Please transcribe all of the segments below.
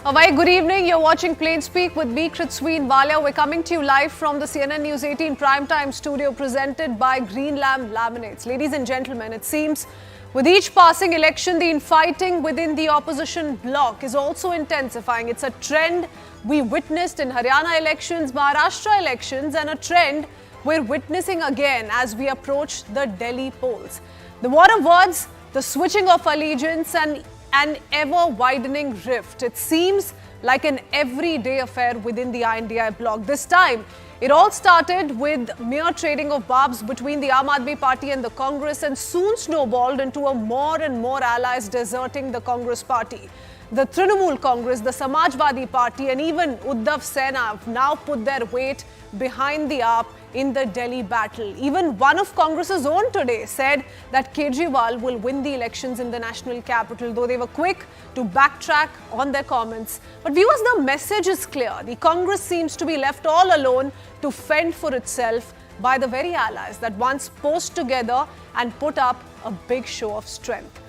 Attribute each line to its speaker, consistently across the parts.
Speaker 1: A very good evening. You're watching Plain Speak with me, Kritsween Walia. We're coming to you live from the CNN News 18 primetime studio presented by Green Lamb Laminates. Ladies and gentlemen, it seems with each passing election, the infighting within the opposition bloc is also intensifying. It's a trend we witnessed in Haryana elections, Maharashtra elections, and a trend we're witnessing again as we approach the Delhi polls. The war of words, the switching of allegiance, and an ever-widening rift. It seems like an everyday affair within the INDI bloc. This time, it all started with mere trading of barbs between the Aam Aadmi Party and the Congress and soon snowballed into a more and more allies deserting the Congress Party. The Trinamool Congress, the Samajwadi Party, and even Uddhav Sena have now put their weight behind the AAP in the Delhi battle. Even one of Congress's own today said that Kejriwal will win the elections in the national capital, though they were quick to backtrack on their comments. But viewers, the message is clear. The Congress seems to be left all alone to fend for itself by the very allies that once posed together and put up a big show of strength.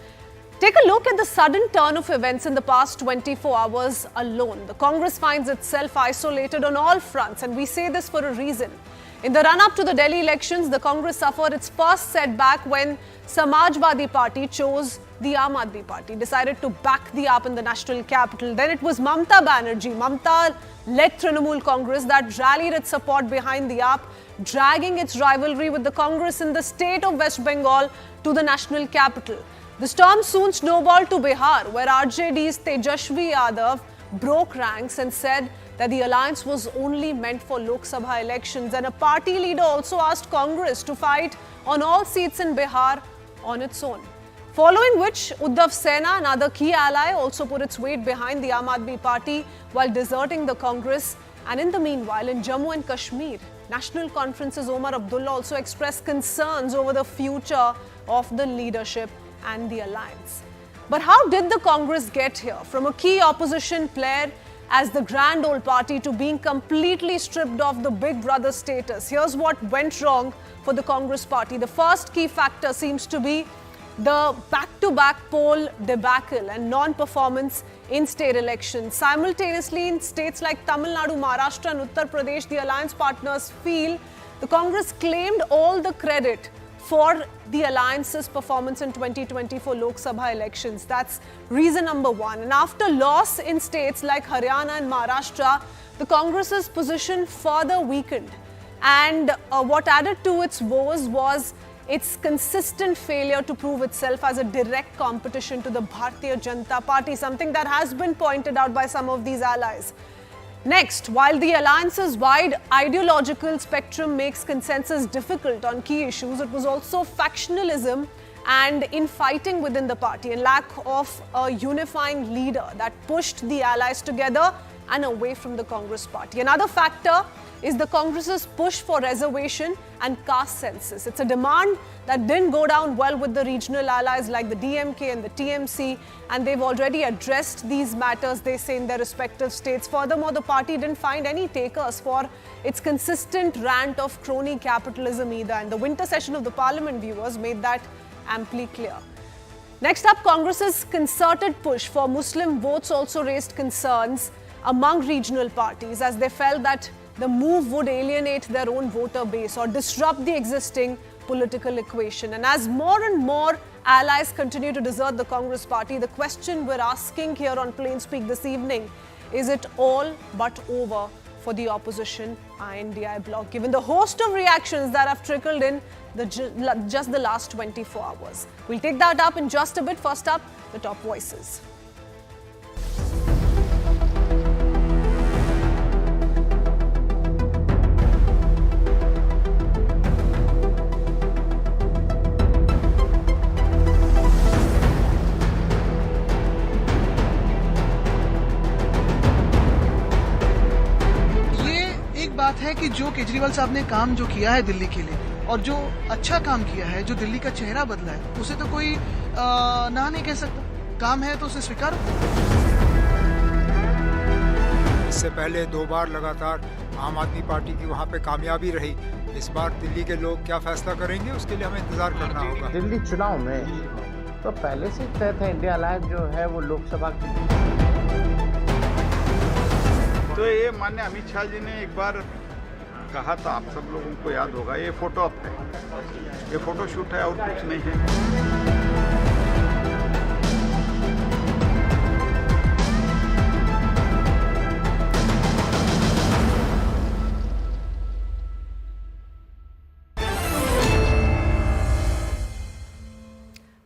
Speaker 1: Take a look at the sudden turn of events in the past 24 hours alone. The Congress finds itself isolated on all fronts, and we say this for a reason. In the run-up to the Delhi elections, the Congress suffered its first setback when Samajwadi Party chose the Aam Aadmi Party, decided to back the AAP in the national capital. Then it was Mamata Banerjee, Mamata-led Trinamool Congress that rallied its support behind the AAP, dragging its rivalry with the Congress in the state of West Bengal to the national capital. The storm soon snowballed to Bihar, where RJD's Tejashwi Yadav broke ranks and said that the alliance was only meant for Lok Sabha elections, and a party leader also asked Congress to fight on all seats in Bihar on its own. Following which, Uddhav Sena, another key ally, also put its weight behind the Aam Aadmi Party while deserting the Congress. And in the meanwhile, in Jammu and Kashmir, National Conference's Omar Abdullah also expressed concerns over the future of the leadership and the alliance. But how did the Congress get here? From a key opposition player as the grand old party to being completely stripped of the big brother status. Here's what went wrong for the Congress party. The first key factor seems to be the back-to-back poll debacle and non-performance in state elections. Simultaneously, in states like Tamil Nadu, Maharashtra and Uttar Pradesh, the alliance partners feel the Congress claimed all the credit for the alliance's performance in 2024 Lok Sabha elections. That's reason number one. And after loss in states like Haryana and Maharashtra, the Congress's position further weakened. And what added to its woes was its consistent failure to prove itself as a direct competition to the Bharatiya Janata Party, something that has been pointed out by some of these allies. Next, while the alliance's wide ideological spectrum makes consensus difficult on key issues, it was also factionalism and infighting within the party and lack of a unifying leader that pushed the allies together and away from the Congress party. Another factor is the Congress's push for reservation and caste census. It's a demand that didn't go down well with the regional allies like the DMK and the TMC, and they've already addressed these matters, they say, in their respective states. Furthermore, the party didn't find any takers for its consistent rant of crony capitalism either, and the winter session of the parliament, viewers, made that amply clear. Next up, Congress's concerted push for Muslim votes also raised concerns among regional parties as they felt that the move would alienate their own voter base or disrupt the existing political equation. And as more and more allies continue to desert the Congress party, the question we're asking here on Plain Speak this evening, is it all but over for the opposition INDI bloc, given the host of reactions that have trickled in just the last 24 hours? We'll take that up in just a bit. First up, the top voices.
Speaker 2: बात है कि जो केजरीवाल साहब ने काम जो किया है दिल्ली के लिए और जो अच्छा काम किया है, जो दिल्ली का चेहरा बदला है, उसे तो कोई ना नहीं कह सकता। काम है तो उसे स्वीकार।
Speaker 3: इससे पहले 2 बार लगातार आम आदमी पार्टी की वहाँ पे कामयाबी रही। इस बार दिल्ली के लोग क्या फैसला करेंगे उसके लिए हमें इंतजार करना होगा।
Speaker 4: दिल्ली चुनाव में तो पहले से तय था इंडिया अलायंस जो है वो लोकसभा की तो ये माननीय अमित शाह जी ने एक बार कहा था, आप सब लोगों को याद होगा, ये फोटो अप है, ये फोटो शूट है और कुछ नहीं है।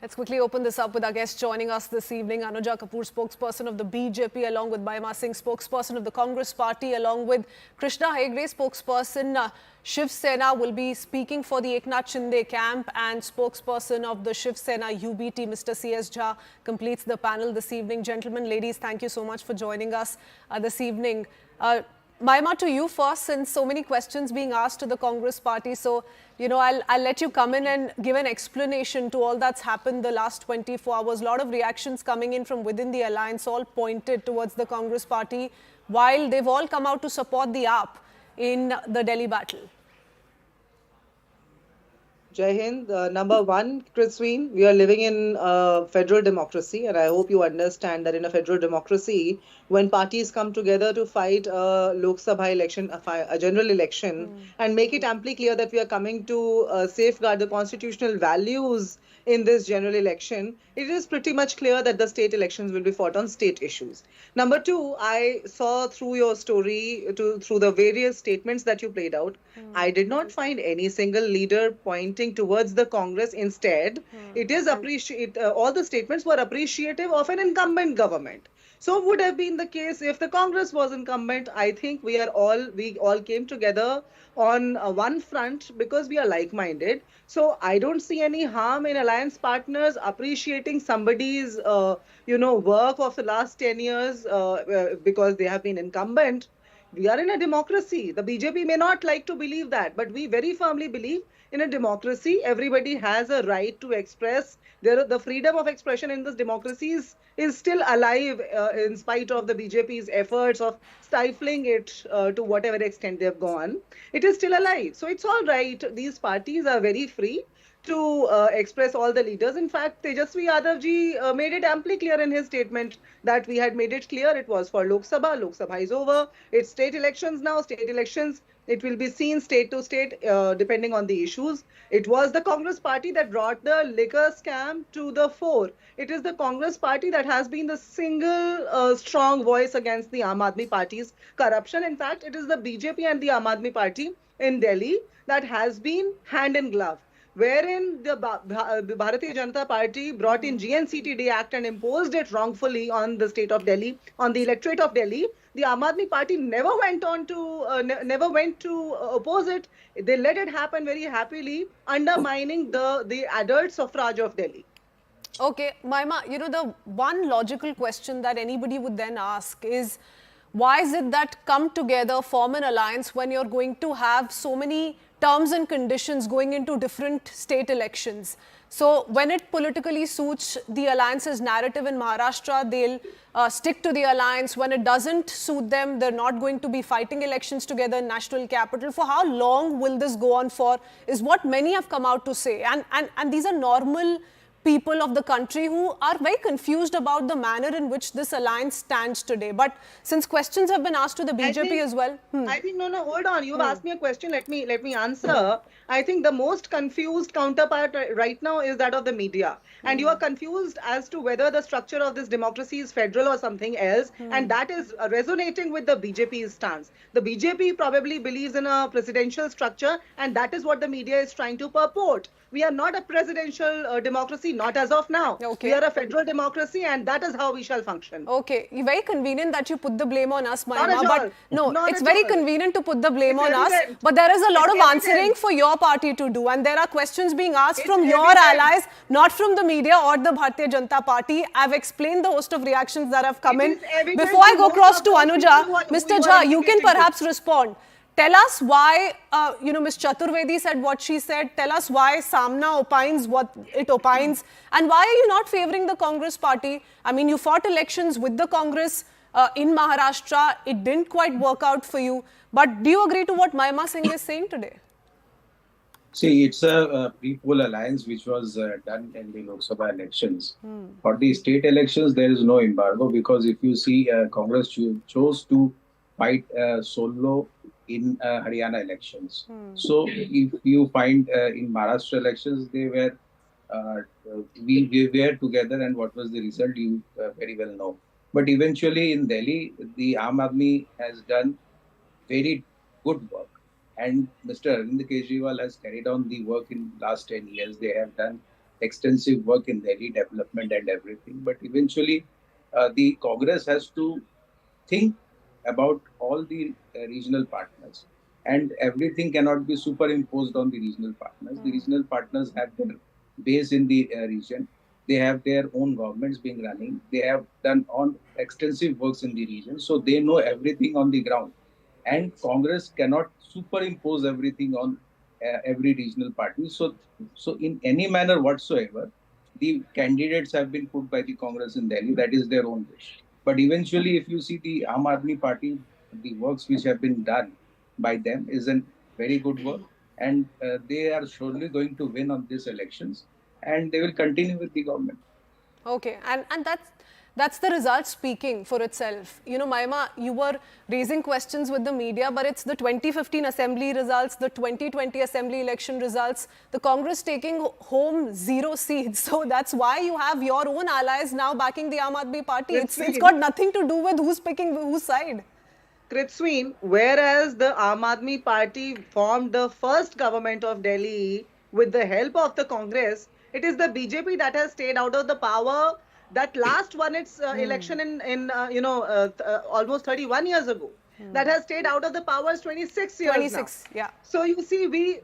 Speaker 1: Let's quickly open this up with our guest joining us this evening, Anuja Kapoor, spokesperson of the BJP, along with Mahima Singh, spokesperson of the Congress Party, along with Krishna Hegde, spokesperson Shiv Sena, will be speaking for the Eknath Shinde camp, and spokesperson of the Shiv Sena UBT, Mr. C.S. Jha, completes the panel this evening. Gentlemen, ladies, thank you so much for joining us this evening. Mahima, to you first, since so many questions being asked to the Congress Party. So, you know, I'll let you come in and give an explanation to all that's happened the last 24 hours. A lot of reactions coming in from within the alliance, all pointed towards the Congress Party, while they've all come out to support the AAP in the Delhi battle.
Speaker 5: Jai Hind. Number one, Christine, we are living in a federal democracy, and I hope you understand that in a federal democracy, when parties come together to fight a Lok Sabha election, a general election, and make it amply clear that we are coming to safeguard the constitutional values in this general election, it is pretty much clear that the state elections will be fought on state issues. Number two, I saw through your story, through the various statements that you played out, I did not find any single leader pointing towards the Congress. Instead, it is all the statements were appreciative of an incumbent government. So would have been the case if the Congress was incumbent. I think we all came together on one front because we are like-minded. So I don't see any harm in alliance partners appreciating somebody's work of the last 10 years because they have been incumbent. We are in a democracy. The BJP may not like to believe that, but we very firmly believe in a democracy. Everybody has a right to express. The freedom of expression in this democracy is still alive in spite of the BJP's efforts of stifling it to whatever extent they've gone. It is still alive. So it's all right. These parties are very free to express all the leaders. In fact, Tejasvi Yadav ji made it amply clear in his statement that we had made it clear it was for Lok Sabha. Lok Sabha is over. It's state elections now. State elections, it will be seen state to state depending on the issues. It was the Congress Party that brought the liquor scam to the fore. It is the Congress Party that has been the single strong voice against the Aam Aadmi Party's corruption. In fact, it is the BJP and the Aam Aadmi Party in Delhi that has been hand in glove, wherein the Bharatiya Janata Party brought in GNCTD Act and imposed it wrongfully on the state of Delhi, on the electorate of Delhi. The Aam Aadmi Party never went to oppose it. They let it happen very happily, undermining the adult suffrage of Delhi.
Speaker 1: Okay, Mahima, you know, the one logical question that anybody would then ask is, why is it that come together, form an alliance when you're going to have so many terms and conditions going into different state elections? So when it politically suits the alliance's narrative in Maharashtra, they'll stick to the alliance. When it doesn't suit them, they're not going to be fighting elections together in national capital. For how long will this go on for is what many have come out to say. And these are normal people of the country who are very confused about the manner in which this alliance stands today. But since questions have been asked to the BJP as well.
Speaker 5: I think, no, hold on. You've asked me a question. Let me answer. I think the most confused counterpart right now is that of the media. And you are confused as to whether the structure of this democracy is federal or something else. And that is resonating with the BJP's stance. The BJP probably believes in a presidential structure, and that is what the media is trying to purport. We are not a presidential democracy, not as of now.
Speaker 1: Okay.
Speaker 5: We are a federal democracy, and that is how we shall function.
Speaker 1: Okay, very convenient that you put the blame on us, Mahima.
Speaker 5: Not at
Speaker 1: But
Speaker 5: all.
Speaker 1: no,
Speaker 5: Not
Speaker 1: it's
Speaker 5: at
Speaker 1: very
Speaker 5: all.
Speaker 1: convenient to put the blame
Speaker 5: It's
Speaker 1: on us.
Speaker 5: evident.
Speaker 1: But there is a lot
Speaker 5: It's
Speaker 1: of answering
Speaker 5: evident.
Speaker 1: for your party to do, and there are questions being asked
Speaker 5: It's
Speaker 1: from your
Speaker 5: evident.
Speaker 1: allies, not from the media or the Bharatiya Janata Party. I've explained the host of reactions that have come
Speaker 5: It
Speaker 1: in.
Speaker 5: is evident
Speaker 1: Before I
Speaker 5: to
Speaker 1: go
Speaker 5: most
Speaker 1: across
Speaker 5: of
Speaker 1: to
Speaker 5: those
Speaker 1: Anuja,
Speaker 5: people who
Speaker 1: Mr.
Speaker 5: are
Speaker 1: Jha, you can
Speaker 5: indicating this.
Speaker 1: perhaps respond. Tell us why, Ms. Chaturvedi said what she said. Tell us why Samna opines what it opines. And why are you not favoring the Congress party? I mean, you fought elections with the Congress in Maharashtra. It didn't quite work out for you. But do you agree to what Mahima Singh is saying today?
Speaker 6: See, it's a pre-poll alliance which was done in the Lok Sabha elections. For the state elections, there is no embargo because if you see, Congress chose to fight solo in Haryana elections. So if you find in Maharashtra elections, they were we were together, and what was the result you very well know. But eventually in Delhi, the Aam Aadmi has done very good work, and Mr. Arvind Kejriwal has carried on the work in last 10 years. They have done extensive work in Delhi development and everything. But eventually, the Congress has to think about all the regional partners, and everything cannot be superimposed on the regional partners. The regional partners have their base in the region. They have their own governments being running. They have done on extensive works in the region, so they know everything on the ground. And Congress cannot superimpose everything on every regional party. So in any manner whatsoever, the candidates have been put by the Congress in Delhi. That is their own wish. But eventually, if you see the Aam Aadmi Party, the works which have been done by them is a very good work, and they are surely going to win on these elections, and they will continue with the government.
Speaker 1: Okay, and that's the result speaking for itself. You know, Mahima, you were raising questions with the media, but it's the 2015 assembly results, the 2020 assembly election results, the Congress taking home 0 seats. So that's why you have your own allies now backing the Aam Aadmi Party. It's got nothing to do with who's picking whose side.
Speaker 5: Kritsween, whereas the Aam Aadmi Party formed the first government of Delhi with the help of the Congress, it is the BJP that has stayed out of the power that last won its election in almost 31 years ago. That has stayed out of the power 26 years
Speaker 1: 26,
Speaker 5: now.
Speaker 1: yeah.
Speaker 5: So you see,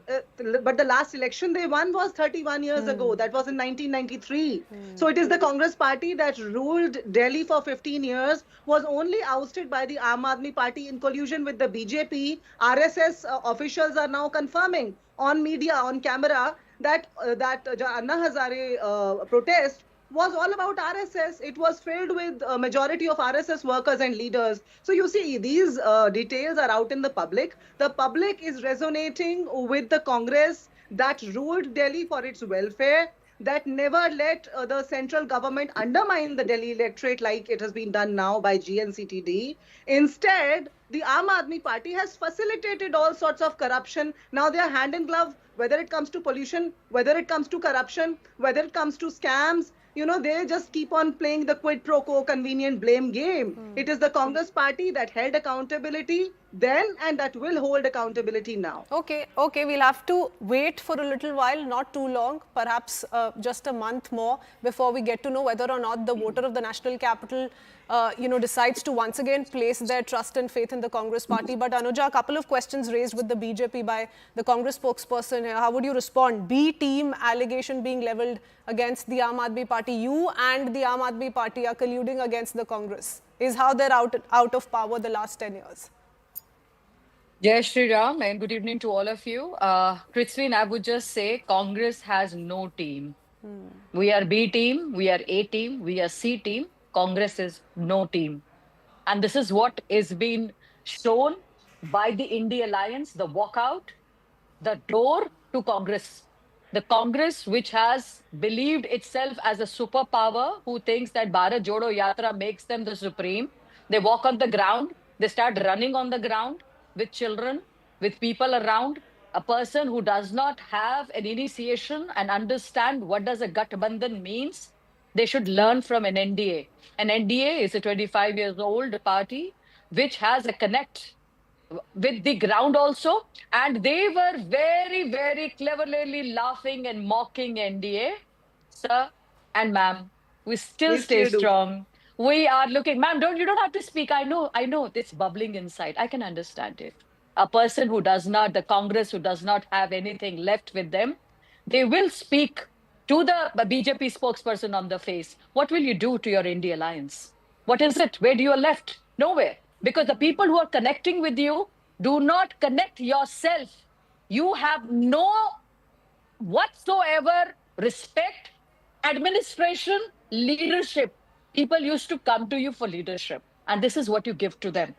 Speaker 5: but the last election they won was 31 years ago. That was in 1993. So it is the Congress party that ruled Delhi for 15 years, was only ousted by the Aam Aadmi Party in collusion with the BJP. RSS officials are now confirming on media, on camera, that Anna Hazare protest was all about RSS. It was filled with a majority of RSS workers and leaders. So you see, these details are out in the public. The public is resonating with the Congress that ruled Delhi for its welfare, that never let the central government undermine the Delhi electorate like it has been done now by GNCTD. Instead, the Aam Aadmi Party has facilitated all sorts of corruption. Now they are hand in glove, whether it comes to pollution, whether it comes to corruption, whether it comes to scams. You know, they just keep on playing the quid pro quo convenient blame game. It is the Congress party that held accountability then and that will hold accountability now.
Speaker 1: Okay, we'll have to wait for a little while, not too long, perhaps just a month more before we get to know whether or not the voter of the national capital decides to once again place their trust and faith in the Congress party. But Anuja, a couple of questions raised with the BJP by the Congress spokesperson here. How would you respond? B team allegation being leveled against the Aam Aadmi Party. You and the Aam Aadmi Party are colluding against the Congress. Is how they're out of power the last 10 years.
Speaker 7: Jai Shri Ram, and good evening to all of you. Kritsween, I would just say Congress has no team. We are B team, we are A team, we are C team. Congress is no team. And this is what is being shown by the India Alliance, the walkout, the door to Congress. The Congress, which has believed itself as a superpower, who thinks that Bharat Jodo Yatra makes them the supreme. They walk on the ground, they start running on the ground with children, with people around. A person who does not have an initiation and understand what does a Gathbandhan means, they should learn from an NDA. An NDA is a 25 years old party which has a connect with the ground also, and they were very, very cleverly laughing and mocking NDA. Sir and ma'am, we still stay strong. We are looking, ma'am, you don't have to speak. I know it's bubbling inside. I can understand it. A person who does not, the Congress who does not have anything left with them, they will speak to the BJP spokesperson on the face. What will you do to your India Alliance? What is it? Where do you left? Nowhere. Because the people who are connecting with you do not connect yourself. You have no whatsoever respect, administration, leadership. People used to come to you for leadership, and this is what you give to them.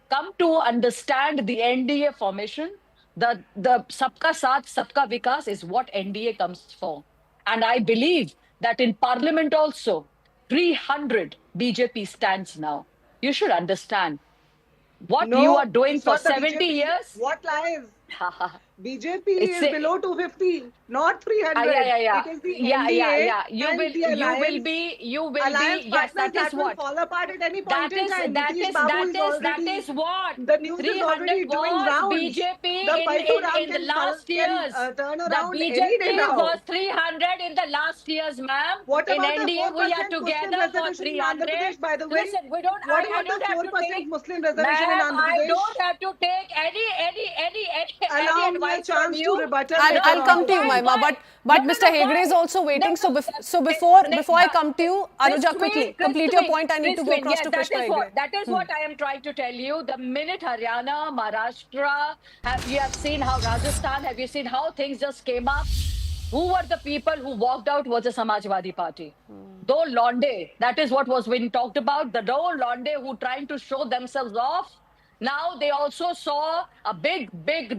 Speaker 7: Come to understand the NDA formation. The Sabka Saath, Sabka Vikas is what NDA comes for. And I believe that in Parliament also, 300 BJP stands now. You should understand. what
Speaker 5: No,
Speaker 7: you are doing
Speaker 5: it's
Speaker 7: for
Speaker 5: not the
Speaker 7: 70
Speaker 5: BJP.
Speaker 7: years.
Speaker 5: What lies? BJP
Speaker 7: It's
Speaker 5: is
Speaker 7: a-
Speaker 5: below 250, not 300.
Speaker 7: yeah.
Speaker 5: It is the
Speaker 7: Yeah,
Speaker 5: NDA
Speaker 7: yeah, yeah. You
Speaker 5: and
Speaker 7: will,
Speaker 5: the
Speaker 7: you will
Speaker 5: alliance
Speaker 7: be, yes,
Speaker 5: partners
Speaker 7: that is
Speaker 5: will
Speaker 7: what.
Speaker 5: fall apart at any point
Speaker 7: That
Speaker 5: in
Speaker 7: is,
Speaker 5: time.
Speaker 7: that
Speaker 5: Nitish
Speaker 7: is,
Speaker 5: Babu
Speaker 7: that
Speaker 5: is
Speaker 7: is, that
Speaker 5: already,
Speaker 7: is what.
Speaker 5: the news is
Speaker 7: 300
Speaker 5: already doing
Speaker 7: was
Speaker 5: rounds.
Speaker 7: BJP
Speaker 5: The Paitu Ram
Speaker 7: in the
Speaker 5: can
Speaker 7: last years.
Speaker 5: turn
Speaker 7: The
Speaker 5: around any
Speaker 7: BJP
Speaker 5: day now.
Speaker 7: was 300 in the last years, ma'am.
Speaker 5: What
Speaker 7: In
Speaker 5: about the
Speaker 7: NDA, we are
Speaker 5: 4% Muslim
Speaker 7: together for
Speaker 5: reservation in Andhra
Speaker 7: 300.
Speaker 5: Pradesh, by the way?
Speaker 7: Listen, we don't,
Speaker 5: What
Speaker 7: I
Speaker 5: about
Speaker 7: don't
Speaker 5: the
Speaker 7: have to
Speaker 5: 4%
Speaker 7: take,
Speaker 5: Muslim reservation in
Speaker 7: ma'am,
Speaker 5: Andhra
Speaker 7: I
Speaker 5: Pradesh?
Speaker 7: don't have to take any
Speaker 5: Allow me a
Speaker 7: advice from
Speaker 5: chance to
Speaker 7: you.
Speaker 5: rebuttal
Speaker 1: I'll,
Speaker 5: later
Speaker 1: I'll
Speaker 5: on.
Speaker 1: come to you,
Speaker 7: Why?
Speaker 1: Mahima,
Speaker 7: Why?
Speaker 1: but
Speaker 7: No,
Speaker 1: Mr.
Speaker 7: no,
Speaker 1: Hegde is
Speaker 7: why?
Speaker 1: also waiting.
Speaker 7: No,
Speaker 1: So before I come to you, Anuja, quickly complete your point. I need to go across
Speaker 7: yes,
Speaker 1: to Krishna Hegde.
Speaker 7: that is what I am trying to tell you. The minute Haryana, Maharashtra, you have seen how Rajasthan, have you seen how things just came up? Who were the people who walked out was the Samajwadi Party. Though Londe, that is what was being talked about. The though Londe who trying to show themselves off. Now they also saw a big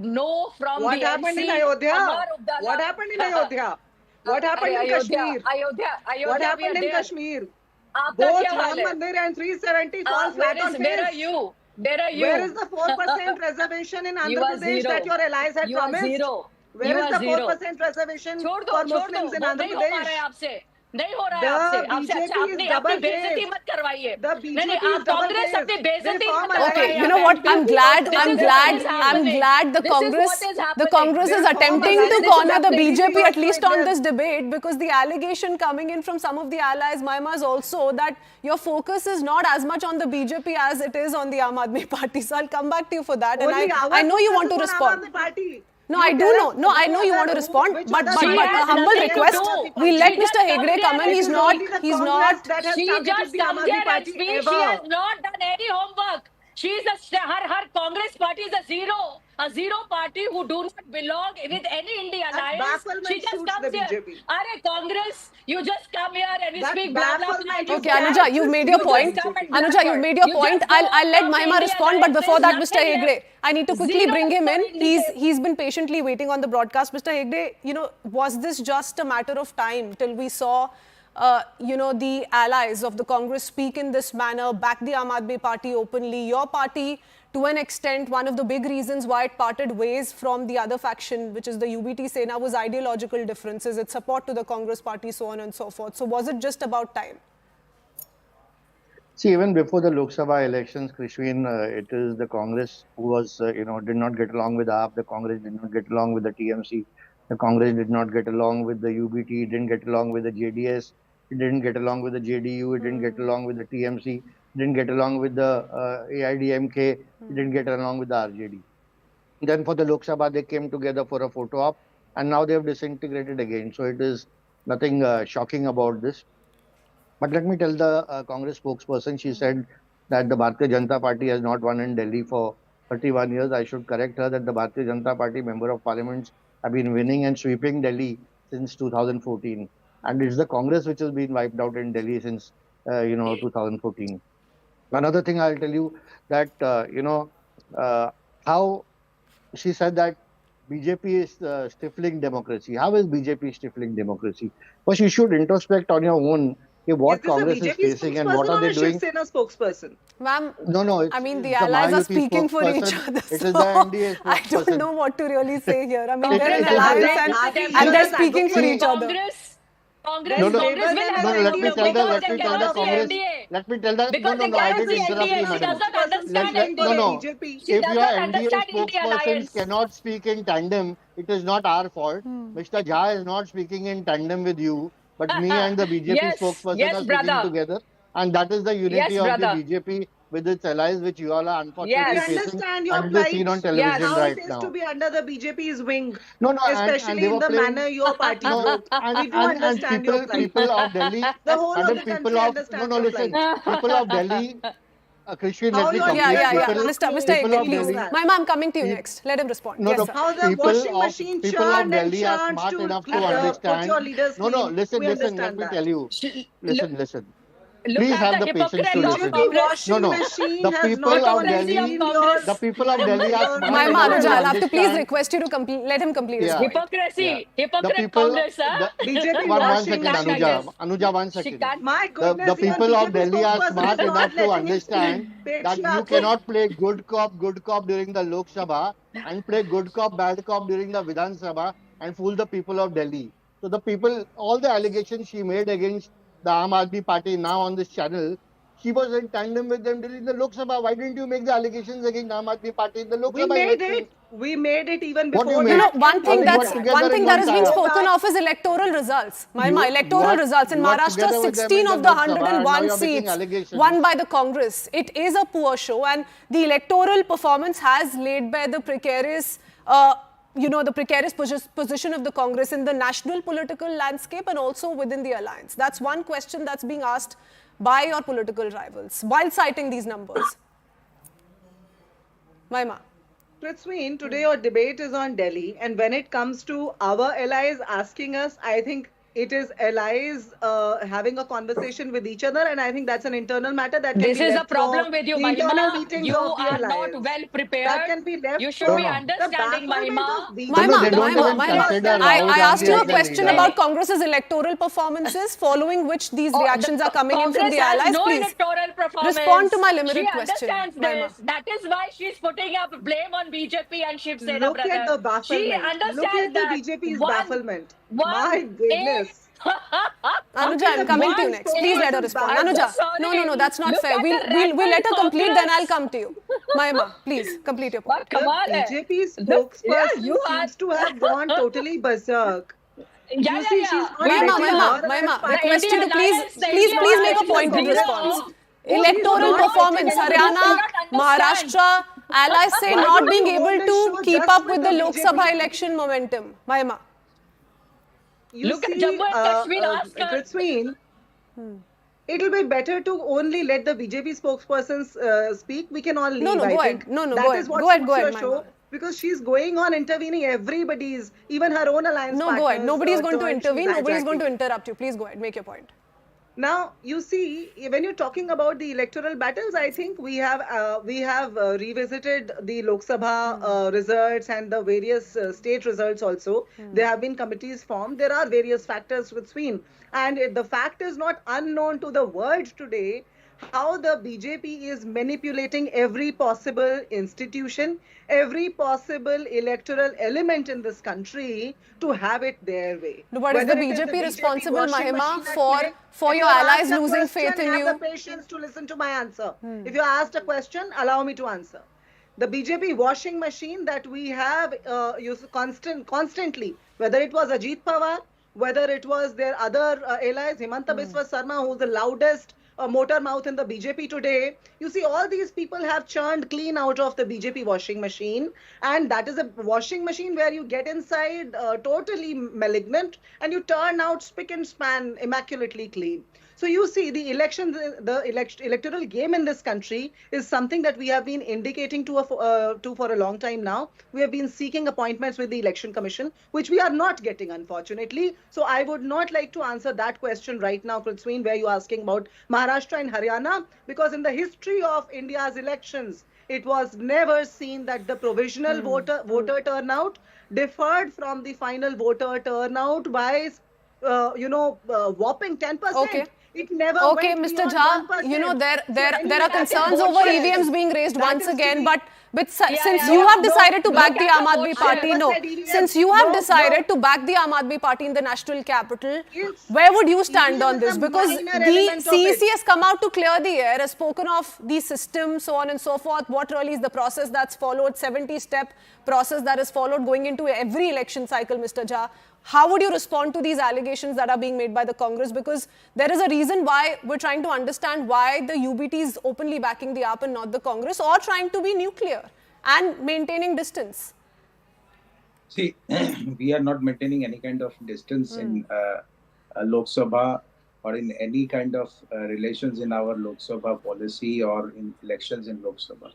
Speaker 7: no from
Speaker 5: What
Speaker 7: the
Speaker 5: happened in
Speaker 7: NC,
Speaker 5: Ayodhya?
Speaker 7: Amar Abdallah.
Speaker 5: What happened in Ayodhya? What happened in
Speaker 7: Ayodhya,
Speaker 5: Kashmir?
Speaker 7: Ayodhya,
Speaker 5: What
Speaker 7: we
Speaker 5: happened
Speaker 7: are
Speaker 5: in
Speaker 7: there.
Speaker 5: Kashmir?
Speaker 7: Aapka
Speaker 5: Both
Speaker 7: kya haal
Speaker 5: Ram
Speaker 7: hai?
Speaker 5: Mandir and 370 fall
Speaker 7: Where
Speaker 5: flat on
Speaker 7: where are
Speaker 5: face.
Speaker 7: you? Where are you?
Speaker 5: Where is the 4% reservation in
Speaker 7: You
Speaker 5: Andhra
Speaker 7: are
Speaker 5: Pradesh
Speaker 7: zero.
Speaker 5: that your allies had
Speaker 7: You are
Speaker 5: promised?
Speaker 7: zero.
Speaker 5: Where
Speaker 7: You
Speaker 5: is
Speaker 7: are
Speaker 5: the
Speaker 7: zero.
Speaker 5: 4% reservation
Speaker 7: छोड़ दो
Speaker 5: for
Speaker 7: छोड़ दो
Speaker 5: Muslims in
Speaker 7: वो
Speaker 5: Andhra
Speaker 7: नहीं हो पा रहा है
Speaker 5: Pradesh?
Speaker 7: आपसे नहीं हो रहा है
Speaker 5: The
Speaker 7: आपसे आपसे अच्छा
Speaker 5: BJP is
Speaker 7: अपनी
Speaker 5: double
Speaker 7: बेइज्जती
Speaker 5: faced.
Speaker 7: मत करवाइए
Speaker 5: The
Speaker 7: नहीं
Speaker 5: BJP is
Speaker 7: आप
Speaker 5: double
Speaker 7: कांग्रेस अपनी
Speaker 5: faced.
Speaker 7: बेइज्जती
Speaker 5: They
Speaker 7: मत
Speaker 5: form
Speaker 1: Okay,
Speaker 7: करवाइए
Speaker 1: you know what? I'm glad
Speaker 7: This is what is happening.
Speaker 1: the
Speaker 7: This is what
Speaker 1: Congress
Speaker 7: is happening.
Speaker 1: Congress is
Speaker 5: They form
Speaker 1: attempting to
Speaker 5: alliance. This is
Speaker 1: corner the
Speaker 5: happening.
Speaker 1: BJP
Speaker 5: We
Speaker 1: at least
Speaker 5: also
Speaker 1: on
Speaker 5: with
Speaker 1: this debate, because the allegation coming in from some of the allies, Mahima, is also that your focus is not as much on the BJP as it is on the Aam Aadmi Party. So I'll come back to you for that, and
Speaker 5: Only our
Speaker 1: I know you
Speaker 5: focus
Speaker 1: want to
Speaker 5: is on Aam
Speaker 1: respond.
Speaker 5: Aadmi Party.
Speaker 1: No,
Speaker 5: You
Speaker 1: I do
Speaker 5: tell
Speaker 1: know.
Speaker 5: us
Speaker 1: No, I know you want to
Speaker 5: who-
Speaker 1: respond,
Speaker 5: which
Speaker 1: but
Speaker 5: other
Speaker 7: She
Speaker 1: but
Speaker 7: has
Speaker 1: a humble
Speaker 7: nothing to
Speaker 1: request.
Speaker 7: do.
Speaker 1: We let
Speaker 7: She
Speaker 1: Mr.
Speaker 7: just
Speaker 1: Hegde
Speaker 7: comes
Speaker 1: come in.
Speaker 7: here
Speaker 1: He's
Speaker 7: and
Speaker 1: not.
Speaker 5: Only the
Speaker 1: He's
Speaker 5: Congress
Speaker 1: not.
Speaker 5: that has
Speaker 7: She
Speaker 5: targeted
Speaker 7: just
Speaker 5: the Aam
Speaker 7: comes
Speaker 5: Aadmi
Speaker 7: here and
Speaker 5: Party
Speaker 7: speaks. She
Speaker 5: ever.
Speaker 7: has not done any homework. She is her Congress party is a zero party who do not belong with any India
Speaker 5: That
Speaker 7: alliance.
Speaker 5: bafflement
Speaker 7: She just
Speaker 5: suits
Speaker 7: comes
Speaker 5: the
Speaker 7: here.
Speaker 5: BJP.
Speaker 7: Are Congress, you just come here and you
Speaker 5: That
Speaker 7: speak blah blah blah.
Speaker 5: bafflement
Speaker 7: You
Speaker 5: is
Speaker 1: Okay,
Speaker 7: stand.
Speaker 1: Anuja, you've made your
Speaker 7: You
Speaker 1: point.
Speaker 7: just come and
Speaker 1: Anuja,
Speaker 7: blabber.
Speaker 1: you've made your
Speaker 7: You
Speaker 1: point.
Speaker 7: just go
Speaker 1: I'll let
Speaker 7: from
Speaker 1: Mahima
Speaker 7: India
Speaker 1: respond, but before that,
Speaker 7: alliances,
Speaker 1: Mr.
Speaker 7: nothing
Speaker 1: Hegde,
Speaker 7: left.
Speaker 1: I need to quickly
Speaker 7: Zero
Speaker 1: bring him
Speaker 7: for
Speaker 1: in.
Speaker 7: India.
Speaker 1: He's been patiently waiting on the broadcast. Mr. Hegde, was this just a matter of time till we saw, the allies of the Congress speak in this manner, back the Aam Aadmi Party openly? Your party, to an extent, one of the big reasons why it parted ways from the other faction, which is the UBT Sena, was ideological differences, its support to the Congress Party, so on and so forth. So was it just about time?
Speaker 8: See, even before the Lok Sabha elections, Krishwin, it is the Congress who was, did not get along with AAP. The Congress did not get along with the TMC. The Congress did not get along with the UBT. It didn't get along with the JDS. It didn't get along with the JDU. It didn't get along with the TMC. It didn't get along with the AIDMK. It didn't get along with the RJD. Then for the Lok Sabha, they came together for a photo op, and now they have disintegrated again. So it is nothing shocking about this. But let me tell the Congress spokesperson, she said that the Bharatiya Janata Party has not won in Delhi for 31 years. I should correct her that the Bharatiya Janata Party member of parliaments have been winning and sweeping Delhi since 2014. And it's the Congress which has been wiped out in Delhi since, 2014. Another thing I'll tell you that, how she said that BJP is stifling democracy. How is BJP stifling democracy? Well, you should introspect on your own what Congress is facing and what are they doing.
Speaker 5: Is this a BJP spokesperson or a Shiv Sena spokesperson?
Speaker 1: Ma'am,
Speaker 8: No, it's,
Speaker 1: I mean, the
Speaker 8: it's
Speaker 1: allies are
Speaker 8: Mahajuti
Speaker 1: speaking for each
Speaker 8: spokesperson.
Speaker 1: other.
Speaker 8: It is the
Speaker 1: so
Speaker 8: NDA
Speaker 1: I don't
Speaker 8: spokesperson.
Speaker 1: know what to really say here. I mean,
Speaker 8: It-
Speaker 1: they're
Speaker 8: it
Speaker 1: an
Speaker 8: is-
Speaker 1: alliance and they're speaking for each other.
Speaker 7: Congress
Speaker 8: No, no,
Speaker 7: Congress will have
Speaker 8: no,
Speaker 7: an
Speaker 8: let me
Speaker 7: NDA
Speaker 8: tell the,
Speaker 7: because
Speaker 8: let
Speaker 7: they
Speaker 8: me tell the
Speaker 7: cannot see
Speaker 8: Congress,
Speaker 7: NDA.
Speaker 8: let me tell the,
Speaker 7: Because they
Speaker 8: no, I
Speaker 7: cannot
Speaker 8: didn't
Speaker 7: see
Speaker 8: interrupt
Speaker 7: NDA.
Speaker 8: you,
Speaker 7: She
Speaker 8: madam.
Speaker 7: does not understand
Speaker 5: Let-
Speaker 7: NDA.
Speaker 5: BJP.
Speaker 7: She
Speaker 8: If
Speaker 7: does
Speaker 8: your
Speaker 7: not
Speaker 8: NDA
Speaker 7: understand India
Speaker 8: spokespersons
Speaker 7: alliance.
Speaker 8: cannot speak in tandem, it is not our fault. Mr. Jha is not speaking in tandem with you, but me and the BJP
Speaker 7: Yes,
Speaker 8: spokesperson
Speaker 7: yes,
Speaker 8: are speaking
Speaker 7: brother.
Speaker 8: together. And that is the unity
Speaker 7: Yes,
Speaker 8: of the
Speaker 7: brother.
Speaker 8: BJP with its allies, which you all are unfortunately
Speaker 7: Yes.
Speaker 5: We
Speaker 8: facing
Speaker 5: understand your
Speaker 8: and they seen on
Speaker 5: plight.
Speaker 8: television
Speaker 7: Yes.
Speaker 5: How
Speaker 8: right
Speaker 5: it is
Speaker 8: now.
Speaker 5: to be under the BJP's wing,
Speaker 8: No, and
Speaker 5: especially
Speaker 8: they
Speaker 5: in
Speaker 8: were
Speaker 5: the
Speaker 8: playing,
Speaker 5: manner your party
Speaker 8: no,
Speaker 5: broke. We do
Speaker 8: and
Speaker 5: understand your plight.
Speaker 8: people of Delhi,
Speaker 5: The whole of
Speaker 8: madam,
Speaker 5: the
Speaker 8: people
Speaker 5: country
Speaker 8: of,
Speaker 5: understands
Speaker 8: no,
Speaker 5: your
Speaker 8: listen,
Speaker 5: plight.
Speaker 8: people of Delhi, Krishnan,
Speaker 5: How
Speaker 8: let me
Speaker 5: your
Speaker 8: complete.
Speaker 5: leaders
Speaker 1: Yeah.
Speaker 5: were
Speaker 1: Mr.
Speaker 5: asked
Speaker 8: people
Speaker 1: Hegde,
Speaker 8: of
Speaker 1: please.
Speaker 8: Delhi,
Speaker 1: Mahima, I'm coming to you next. Let him respond.
Speaker 8: No,
Speaker 1: Yes,
Speaker 8: no,
Speaker 1: sir.
Speaker 5: How the
Speaker 8: people
Speaker 5: washing
Speaker 8: of
Speaker 5: machine
Speaker 8: people of
Speaker 5: churned and
Speaker 8: Delhi are
Speaker 5: churned
Speaker 8: smart
Speaker 5: to
Speaker 8: enough to
Speaker 5: put
Speaker 8: understand.
Speaker 5: your leaders
Speaker 8: No,
Speaker 5: clean.
Speaker 8: listen,
Speaker 5: We
Speaker 8: let
Speaker 5: understand
Speaker 8: me
Speaker 5: that.
Speaker 8: tell you. Listen.
Speaker 7: Look
Speaker 8: Please
Speaker 7: at
Speaker 8: have
Speaker 7: the
Speaker 8: the patience to
Speaker 7: hypocrite of
Speaker 8: listen.
Speaker 5: BJP
Speaker 7: Congress.
Speaker 5: washing
Speaker 8: No.
Speaker 5: machine
Speaker 8: The
Speaker 5: has
Speaker 8: people
Speaker 5: not
Speaker 8: of
Speaker 5: only
Speaker 8: Delhi,
Speaker 5: seen your
Speaker 8: the people of Delhi are smart
Speaker 1: Maima,
Speaker 8: enough
Speaker 1: Anuja,
Speaker 8: to
Speaker 1: I'll have to please
Speaker 8: understand.
Speaker 1: request you to let him complete his
Speaker 8: Yeah.
Speaker 1: point.
Speaker 7: Hypocrisy.
Speaker 8: Yeah. The
Speaker 7: Hypocrite
Speaker 8: people,
Speaker 7: Congress, huh?
Speaker 5: BJP
Speaker 8: one
Speaker 5: washing
Speaker 8: second,
Speaker 7: Can't
Speaker 5: machine.
Speaker 7: digest.
Speaker 8: Anuja, 1
Speaker 7: She
Speaker 8: second.
Speaker 7: can't.
Speaker 5: My
Speaker 8: The
Speaker 5: goodness, even
Speaker 8: people of
Speaker 5: BJP
Speaker 8: Delhi are
Speaker 5: spokesperson
Speaker 8: smart
Speaker 5: is not
Speaker 8: enough to
Speaker 5: letting him
Speaker 8: understand
Speaker 5: speak.
Speaker 8: that you
Speaker 5: Patriarchy.
Speaker 8: cannot play good cop during the Lok Sabha and play good cop, bad cop during the Vidhan Sabha and fool the people of Delhi. So the people, all the allegations she made against the Aam Aadmi Party now on this channel, she was in tandem with them during the Lok Sabha. Why didn't you make the allegations against Aam Aadmi Party in the Lok
Speaker 5: We
Speaker 8: Sabha
Speaker 5: made
Speaker 8: elections?
Speaker 5: it. We made it even
Speaker 8: What do you
Speaker 5: before
Speaker 8: make?
Speaker 5: that.
Speaker 1: One
Speaker 5: and
Speaker 1: thing
Speaker 5: we
Speaker 8: Nothing
Speaker 5: did
Speaker 8: but
Speaker 1: that's
Speaker 5: that.
Speaker 8: together
Speaker 1: one thing
Speaker 8: in
Speaker 1: that
Speaker 8: one
Speaker 1: is being
Speaker 8: time.
Speaker 1: spoken of is electoral results.
Speaker 8: You
Speaker 1: Electoral
Speaker 8: are-
Speaker 1: results in
Speaker 8: you are
Speaker 1: Maharashtra,
Speaker 8: together with them
Speaker 1: 16
Speaker 8: in the
Speaker 1: of the
Speaker 8: Lok Sabha, and now
Speaker 1: 101
Speaker 8: you are making
Speaker 1: seats
Speaker 8: allegations.
Speaker 1: won by the Congress. It is a poor show, and the electoral performance has laid bare the precarious. The precarious position of the Congress in the national political landscape and also within the alliance. That's one question that's being asked by your political rivals while citing these numbers. Maima.
Speaker 5: Prithween, today your debate is on Delhi, and when it comes to our allies asking us, I think it is allies having a conversation with each other, and I think that's an internal matter that can
Speaker 7: This
Speaker 5: be
Speaker 7: is the
Speaker 5: left
Speaker 7: problem
Speaker 5: for
Speaker 7: with you,
Speaker 5: the internal
Speaker 7: Mahima.
Speaker 5: meetings
Speaker 7: You
Speaker 5: of the
Speaker 7: are not
Speaker 5: alliance.
Speaker 7: well
Speaker 5: That
Speaker 7: prepared.
Speaker 5: can be left
Speaker 7: You should
Speaker 5: for
Speaker 7: be
Speaker 8: No.
Speaker 7: understanding,
Speaker 5: the bafflement
Speaker 7: Mahima.
Speaker 5: of BJP.
Speaker 1: Maima,
Speaker 8: they don't even consider Rahul
Speaker 1: I asked
Speaker 8: Gandhi
Speaker 1: you a
Speaker 8: as a
Speaker 1: question
Speaker 8: leader.
Speaker 1: about Congress's electoral performances, following which these reactions are coming in from
Speaker 7: Congress
Speaker 1: the
Speaker 7: has
Speaker 1: allies.
Speaker 7: no
Speaker 1: Please
Speaker 7: electoral performance.
Speaker 1: respond to my
Speaker 7: She
Speaker 1: limited question,
Speaker 7: understands
Speaker 1: Maima.
Speaker 7: this. That is why she's putting up blame on BJP and Shiv Sena,
Speaker 5: Look at
Speaker 7: brother.
Speaker 5: the
Speaker 7: She
Speaker 5: bafflement. Look
Speaker 7: understands
Speaker 5: at the
Speaker 7: that
Speaker 5: BJP's
Speaker 7: one,
Speaker 5: bafflement.
Speaker 7: one,
Speaker 5: My goodness.
Speaker 1: Anuja, I'm coming to you next. Please let her respond.
Speaker 7: I'm
Speaker 1: Anuja,
Speaker 7: so sorry.
Speaker 1: no, that's not
Speaker 7: Look
Speaker 1: fair.
Speaker 7: at the
Speaker 1: We'll let her
Speaker 7: radical
Speaker 1: complete, then I'll
Speaker 7: Congress.
Speaker 1: come to you. Maima, please complete your point.
Speaker 7: What kamal
Speaker 5: The
Speaker 7: hai.
Speaker 5: BJP
Speaker 7: Look, yeah,
Speaker 5: spokesperson
Speaker 7: you are.
Speaker 5: seems to have gone totally berserk.
Speaker 7: Yeah,
Speaker 5: You see, she's not
Speaker 1: Maima,
Speaker 5: letting her
Speaker 1: Maima,
Speaker 5: party-
Speaker 1: request you to please
Speaker 7: the
Speaker 1: make
Speaker 7: Indian
Speaker 1: a pointed
Speaker 7: alliance,
Speaker 1: response.
Speaker 7: She's
Speaker 1: Electoral
Speaker 5: not
Speaker 1: performance,
Speaker 5: letting
Speaker 1: Haryana,
Speaker 7: her
Speaker 1: Maharashtra, allies say
Speaker 5: Why
Speaker 1: not
Speaker 5: don't
Speaker 1: being
Speaker 5: you hold
Speaker 1: able
Speaker 5: this
Speaker 1: to
Speaker 5: show
Speaker 1: keep
Speaker 5: just
Speaker 1: up
Speaker 5: with
Speaker 1: with the
Speaker 5: the
Speaker 1: Lok
Speaker 5: BJP?
Speaker 1: Sabha election momentum. Maima.
Speaker 5: You
Speaker 7: Look at
Speaker 5: see,
Speaker 7: Jammu and Kashmir, ask her.
Speaker 5: Prithween, it'll be better to only let the BJP spokespersons speak. We can all leave.
Speaker 1: No,
Speaker 5: I
Speaker 1: go
Speaker 5: think
Speaker 1: ahead. No,
Speaker 5: that
Speaker 1: go
Speaker 5: is
Speaker 1: ahead.
Speaker 5: what
Speaker 1: Go ahead,
Speaker 5: suits
Speaker 1: go
Speaker 5: your
Speaker 1: ahead,
Speaker 5: show
Speaker 1: Maima.
Speaker 5: because she's going on intervening everybody's, even her own alliance
Speaker 1: No, go ahead.
Speaker 5: partners,
Speaker 1: Nobody is going to
Speaker 5: turn she's
Speaker 1: intervene. Nobody is going to
Speaker 5: hijacking.
Speaker 1: interrupt you. Please go ahead. Make your point.
Speaker 5: Now, you see, when you're talking about the electoral battles, I think we have revisited the Lok Sabha results and the various state results also. There have been committees formed. There are various factors between. And the fact is not unknown to the world today how the BJP is manipulating every possible institution, every possible electoral element in this country to have it their way.
Speaker 1: No, but is
Speaker 5: Whether
Speaker 1: the
Speaker 5: it is
Speaker 1: BJP responsible,
Speaker 5: washing
Speaker 1: Mahima,
Speaker 5: machine at
Speaker 1: for
Speaker 5: play,
Speaker 1: for
Speaker 5: if
Speaker 1: your
Speaker 5: you
Speaker 1: allies
Speaker 5: asked a
Speaker 1: losing faith
Speaker 5: question,
Speaker 1: in you?
Speaker 5: have the patience to listen to my answer. If you asked a question, allow me to answer. The BJP washing machine that we have used constantly, whether it was Ajit Pawar, whether it was their other allies, Himanta Biswa Sarma, who's the loudest motor mouth in the BJP today. You see, all these people have churned clean out of the BJP washing machine, and that is a washing machine where you get inside totally malignant and you turn out spick and span immaculately clean. So you see, the electoral game in this country is something that we have been indicating to for a long time now. We have been seeking appointments with the Election Commission, which we are not getting, unfortunately. So I would not like to answer that question right now, Prithween, where you're asking about Maharashtra and Haryana, because in the history of India's elections, it was never seen that the provisional voter turnout differed from the final voter turnout by whopping 10%.
Speaker 1: Okay.
Speaker 5: It never
Speaker 1: Okay,
Speaker 5: went
Speaker 1: Mr.
Speaker 5: beyond
Speaker 1: Jha,
Speaker 5: 1%.
Speaker 1: you know, there
Speaker 5: So
Speaker 1: are
Speaker 5: any
Speaker 1: concerns
Speaker 5: vote
Speaker 1: over
Speaker 5: share,
Speaker 1: EVMs being raised
Speaker 5: that
Speaker 1: once
Speaker 5: is to
Speaker 1: again,
Speaker 5: be-
Speaker 1: but since
Speaker 7: yeah,
Speaker 1: you have
Speaker 7: no,
Speaker 1: decided to
Speaker 7: look
Speaker 1: back the
Speaker 7: at
Speaker 1: Aam
Speaker 7: the
Speaker 1: Aadmi
Speaker 7: vote
Speaker 1: Party,
Speaker 5: share.
Speaker 1: no,
Speaker 5: I never said EVM.
Speaker 1: since you have
Speaker 5: No,
Speaker 1: decided
Speaker 5: no.
Speaker 1: to back the Aam Aadmi Party in the national capital,
Speaker 5: Yes.
Speaker 1: where would you stand
Speaker 5: EVM
Speaker 1: on
Speaker 5: is
Speaker 1: this?
Speaker 5: a
Speaker 1: Because
Speaker 5: minor
Speaker 1: the
Speaker 5: element of it.
Speaker 1: CEC has come out to clear the air, has spoken of the system, so on and so forth, what really is the process that's followed, 70-step process that is followed going into every election cycle, Mr. Jha. How would you respond to these allegations that are being made by the Congress? Because there is a reason why we're trying to understand why the UBT is openly backing the AAP and not the Congress, or trying to be nuclear and maintaining distance.
Speaker 6: See, we are not maintaining any kind of distance in Lok Sabha or in any kind of relations in our Lok Sabha policy or in elections in Lok Sabha.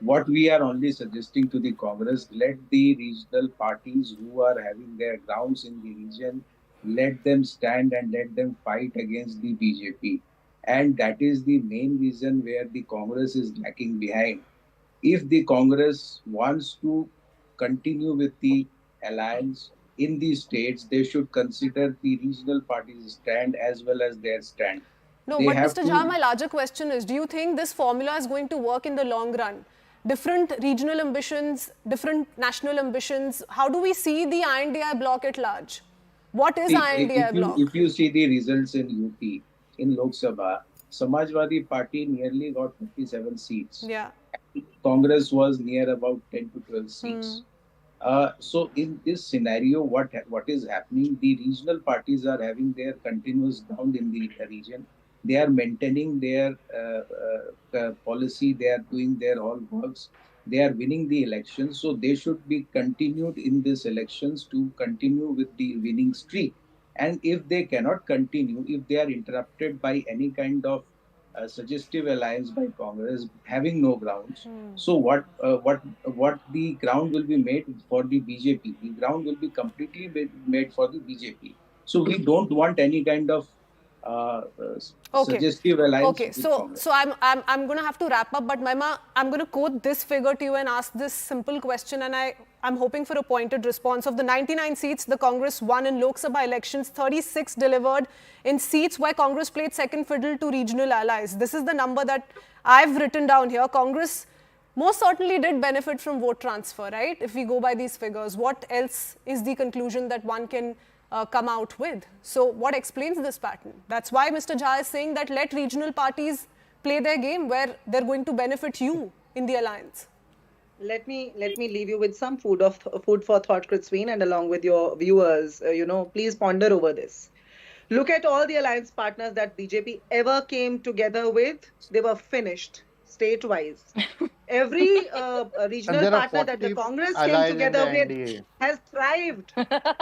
Speaker 6: What we are only suggesting to the Congress, let the regional parties who are having their grounds in the region, let them stand and let them fight against the BJP. and that is the main reason where the Congress is lacking behind. If the Congress wants to continue with the alliance in the states, they should consider the regional parties' stand as well as their stand.
Speaker 1: No,
Speaker 6: They
Speaker 1: but
Speaker 6: have
Speaker 1: Mr.
Speaker 6: to-
Speaker 1: Jha, my larger question is, do you think this formula is going to work in the long run? Different regional ambitions, different national ambitions. How do we see the INDI bloc at large? What is
Speaker 6: See,
Speaker 1: INDI bloc?
Speaker 6: if you see the results in UP, in Lok Sabha, Samajwadi Party nearly got 57 seats.
Speaker 1: Yeah.
Speaker 6: Congress was near about 10 to 12 seats. So in this scenario, what is happening? The regional parties are having their continuous ground in the region. They are maintaining their policy. They are doing their all works. They are winning the elections. So they should be continued in these elections to continue with the winning streak. And if they cannot continue, if they are interrupted by any kind of suggestive alliance by Congress having no grounds, so what the ground will be made for the BJP? The ground will be completely made for the BJP. So we don't want any kind of suggestive alliance.
Speaker 1: Okay,
Speaker 6: with
Speaker 1: so
Speaker 6: Congress.
Speaker 1: I'm going to have to wrap up, but Maima, I'm going to quote this figure to you and ask this simple question, and I'm hoping for a pointed response. Of the 99 seats the Congress won in Lok Sabha elections, 36 delivered in seats where Congress played second fiddle to regional allies. This is the number that I've written down here. Congress most certainly did benefit from vote transfer, right? If we go by these figures, what else is the conclusion that one can come out with? So what explains this pattern? That's why Mr. Jha is saying that let regional parties play their game where they're going to benefit you in the alliance.
Speaker 5: Let me leave you with some food for thought, Kritsween, and along with your viewers, please ponder over this. Look at all the alliance partners that BJP ever came together with. They were finished state-wise. Every regional partner that the Congress came together with has thrived.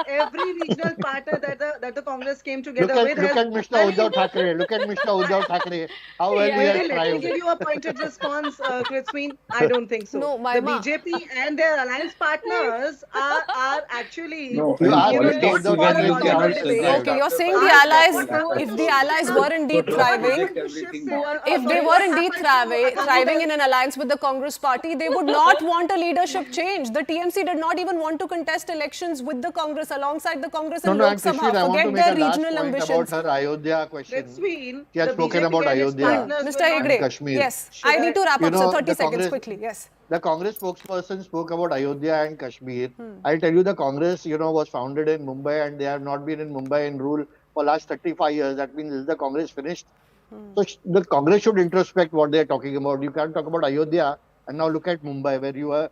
Speaker 5: Every regional partner that the Congress came together with
Speaker 8: Look at Mr. Uddhav Thackeray. Look at Mr. Uddhav Thackeray. How well we have
Speaker 5: Let me
Speaker 8: thrived.
Speaker 5: give you a pointed response, Kritsween. I don't think so.
Speaker 1: No,
Speaker 5: the
Speaker 1: Maima.
Speaker 5: BJP and their alliance partners are actually...
Speaker 6: No,
Speaker 8: You asked
Speaker 5: know,
Speaker 8: Mr.
Speaker 5: not
Speaker 8: Uddhav
Speaker 5: for a
Speaker 8: Thackeray
Speaker 5: logical
Speaker 8: answer.
Speaker 5: debate.
Speaker 1: Okay, you're saying the allies, if the allies were indeed thriving, if they were indeed thriving in an alliance with the Congress party, they would not want a leadership change. The TMC did not even want to contest elections with the Congress, alongside the Congress in Lok
Speaker 8: Krishnan,
Speaker 1: Sabha.
Speaker 8: I want to
Speaker 1: Forget
Speaker 8: make
Speaker 1: their
Speaker 8: a last
Speaker 1: regional
Speaker 8: point
Speaker 1: ambitions.
Speaker 8: about her Ayodhya question.
Speaker 5: Kritsween,
Speaker 8: She has
Speaker 5: the
Speaker 8: spoken
Speaker 5: BJP
Speaker 8: about
Speaker 5: and its
Speaker 8: Ayodhya.
Speaker 5: partners
Speaker 1: Mr.
Speaker 5: will not-
Speaker 1: Hegde,
Speaker 8: Kashmir.
Speaker 1: yes, I need to wrap up, so 30
Speaker 8: the
Speaker 1: seconds
Speaker 8: Congress-
Speaker 1: quickly, yes.
Speaker 8: The Congress spokesperson spoke about Ayodhya and Kashmir. I'll tell you, the Congress, was founded in Mumbai, and they have not been in Mumbai in rule for last 35 years. That means, is the Congress finished? So the Congress should introspect what they are talking about. You can't talk about Ayodhya and now look at Mumbai, where you are.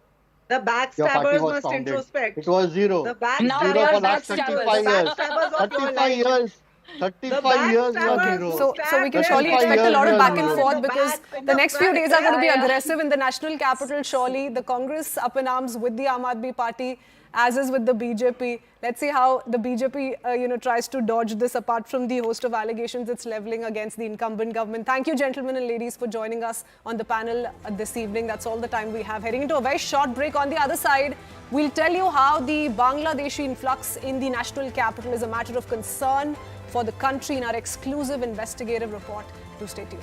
Speaker 5: The
Speaker 8: Your party
Speaker 5: backstabbers
Speaker 8: was
Speaker 5: must
Speaker 8: founded.
Speaker 5: introspect.
Speaker 8: It was zero.
Speaker 5: The
Speaker 7: Now
Speaker 8: Zero
Speaker 7: they are
Speaker 8: for last
Speaker 7: backstabbers.
Speaker 8: 35 years.
Speaker 5: Backstabbers of your
Speaker 8: 35
Speaker 5: life.
Speaker 8: years. 35 years you are
Speaker 5: backstabbers
Speaker 8: zero.
Speaker 1: So we can
Speaker 5: Stand
Speaker 1: surely
Speaker 8: there.
Speaker 1: expect a lot of back and
Speaker 8: In
Speaker 1: forth
Speaker 5: the
Speaker 1: because
Speaker 5: back, in
Speaker 1: the
Speaker 5: the
Speaker 1: next few
Speaker 5: front.
Speaker 1: days are going to be
Speaker 7: Yeah.
Speaker 1: aggressive in the national capital, surely. The Congress up in arms with the Aam Aadmi Party, as is with the BJP. Let's see how the BJP, tries to dodge this, apart from the host of allegations it's leveling against the incumbent government. Thank you, gentlemen and ladies, for joining us on the panel this evening. That's all the time we have. Heading into a very short break. On the other side, we'll tell you how the Bangladeshi influx in the national capital is a matter of concern for the country in our exclusive investigative report. Do stay tuned.